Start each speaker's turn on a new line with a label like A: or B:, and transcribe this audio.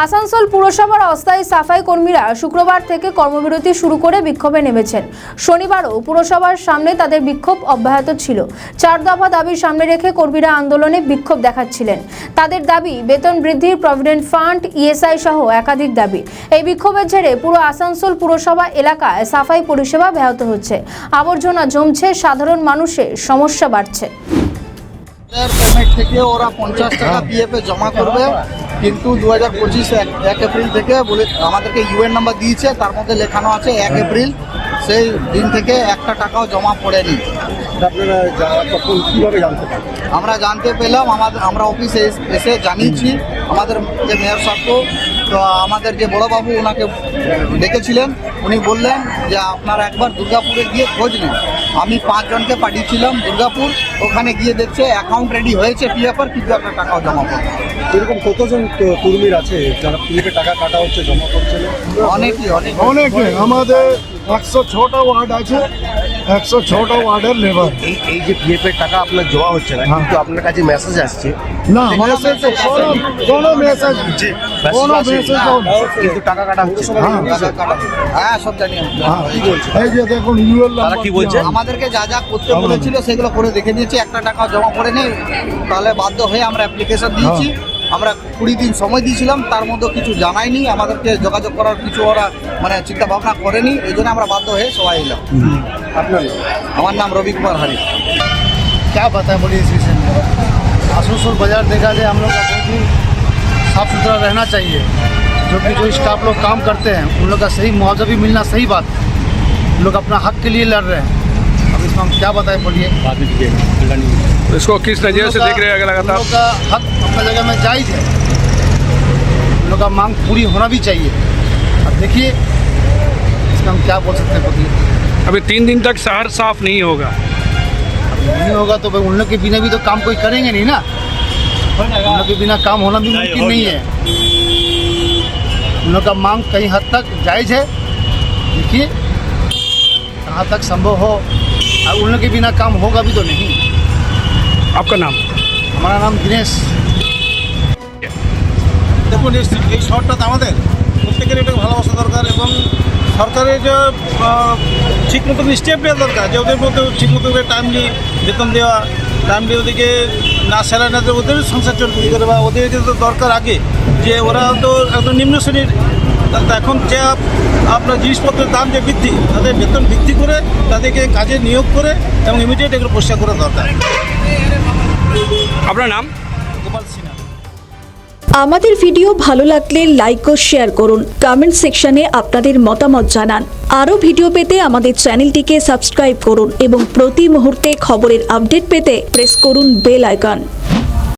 A: আসানসোল পুরসভার অস্থায়ী সাফাই কর্মীরা শুক্রবার থেকে কর্মবিরতি শুরু করে বিক্ষোভে নেমেছেন। শনিবারও পুরসভার সামনে তাদের বিক্ষোভ অব্যাহত ছিল। 4 দফা দাবির সামনে রেখে কর্মীরা আন্দোলনে বিক্ষোভ দেখাচ্ছিলেন। তাদের দাবি বেতন বৃদ্ধি, প্রভিডেন্ট ফান্ড, ইএসআই সহ একাধিক দাবি। এই বিক্ষোভের জেরে পুরো আসানসোল পুরসভা এলাকায় সাফাই পরিষেবা ব্যাহত হচ্ছে। আবর্জনা জমছে, সাধারণ মানুষের সমস্যা বাড়ছে।
B: থেকে ওরা 50 টাকা পিএফে জমা করবে, কিন্তু 2025 1 এপ্রিল থেকে বলে আমাদেরকে ইউএন নাম্বার দিয়েছে, তার মধ্যে লেখানো আছে 1 এপ্রিল। সেই দিন থেকে একটা টাকাও জমা পড়েনি।
C: আপনারা তখন কীভাবে জানতে পারেন?
B: আমরা জানতে পেলাম, আমরা অফিসে এসে জানিয়েছি আমাদের যে মেয়র সাহেব, তো আমাদের যে বড়বাবু ওনাকে ডেকেছিলেন, উনি বললেন যে আপনারা একবার দুর্গাপুরে গিয়ে খোঁজ নিন। আমি 5 জনকে পাঠিয়েছিলাম দুর্গাপুর, ওখানে গিয়ে দেখছে অ্যাকাউন্ট রেডি হয়েছে পিএফের, কিন্তু একটা টাকাও জমা পড়ে।
C: এরকম কতজন কর্মীর আছে যারা পিএফে টাকা কাটা হচ্ছে, জমা করছে না?
D: অনেকে আমাদের 106টা ওয়ার্ড আছে, 106টা ওয়ার্ডের লেবার।
C: এই যে পিএফের টাকা আপনার জমা হচ্ছে না, কিন্তু আপনার কাছে মেসেজ আসছে
D: না, মেসেজ কোনো মেসেজ
C: কিন্তু টাকা কাটা হচ্ছে।
B: হ্যাঁ, সব জানি।
D: এই যে দেখুন ইউএল
C: তারা কি বলছে?
B: আমাদেরকে যা যা করতে বলেছিল সেগুলো করে দেখে দিয়েছি, একটা টাকা জমা পড়ে নেই। তাহলে বাধ্য হয়ে আমরা অ্যাপ্লিকেশন দিয়েছি। আমরা 20 দিন সময় দিয়েছিলাম, তার মধ্যে কিছু জানায়নি, আমাদেরকে যোগাযোগ করার কিছু ওরা চিন্তা ভাবনা করেনি। এই জন্য আমরা বাধ্য হয়ে সবাই এলাম।
C: আপনার?
B: আমার নাম রবি কুমার হারি।
E: क्या बताएं, बोलिए इस विषय में। आसनसोल बाजार देखा जाए, हम लोग का बहुत ही साफ सुथरा रहना चाहिए। जो स्टाफ लोग काम करते हैं उन लोग का सही मुआवजा भी मिलना सही बात है। लोग अपना हक के लिए लड़ रहे हैं। अब इसमें हम क्या बताएं, बोलिए।
F: इसको किस नजरिए से देख रहे हैं? लगातार
E: लोग का हक अपना जगह में जायज़ है, उन लोग का मांग पूरी होना भी चाहिए। अब देखिए इसमें हम क्या बोल सकते हैं, बोलिए।
F: अभी 3 दिन तक शहर साफ नहीं होगा।
E: नहीं होगा तो भाई उन लोग के बिना भी तो काम कोई करेंगे नहीं ना। उन लोग के बिना काम होना भी मुमकिन नहीं है। उन लोग का मांग कई हद तक जायज़ है। देखिए कहाँ तक संभव हो, और उन लोग के बिना काम होगा भी तो नहीं।
F: आपका नाम?
E: हमारा नाम दिनेश।
G: দেখুন, এই শহরটাতে আমাদের প্রত্যেকের এটা ভালোবাসা দরকার, এবং সরকারের যে ঠিক মতো স্টেপ নেওয়া দরকার, যে ওদের মধ্যে ঠিক মতো টাইমলি বেতন দেওয়া, টাইমলি ওদেরকে না স্যালারি না দিয়ে ওদের সংসার চলবে কী করে, বা ওদেরকে তো দরকার আগে যে ওরা তো একদম নিম্ন শ্রেণীর। এখন যে আপনার জিনিসপত্রের দাম যে বৃদ্ধি, তাদের বেতন বৃদ্ধি করে তাদেরকে কাজে নিয়োগ করে এবং ইমিডিয়েট এগুলো পরিষ্কার করা দরকার।
F: আপনার নাম?
G: গোপাল সিনহা।
H: আমাদের ভিডিও ভালো লাগলে লাইক ও শেয়ার করুন। কমেন্ট সেকশনে আপনাদের মতামত জানান। আরও ভিডিও পেতে আমাদের চ্যানেলটিকে সাবস্ক্রাইব করুন এবং প্রতি মুহূর্তে খবরের আপডেট পেতে প্রেস করুন বেল আইকন।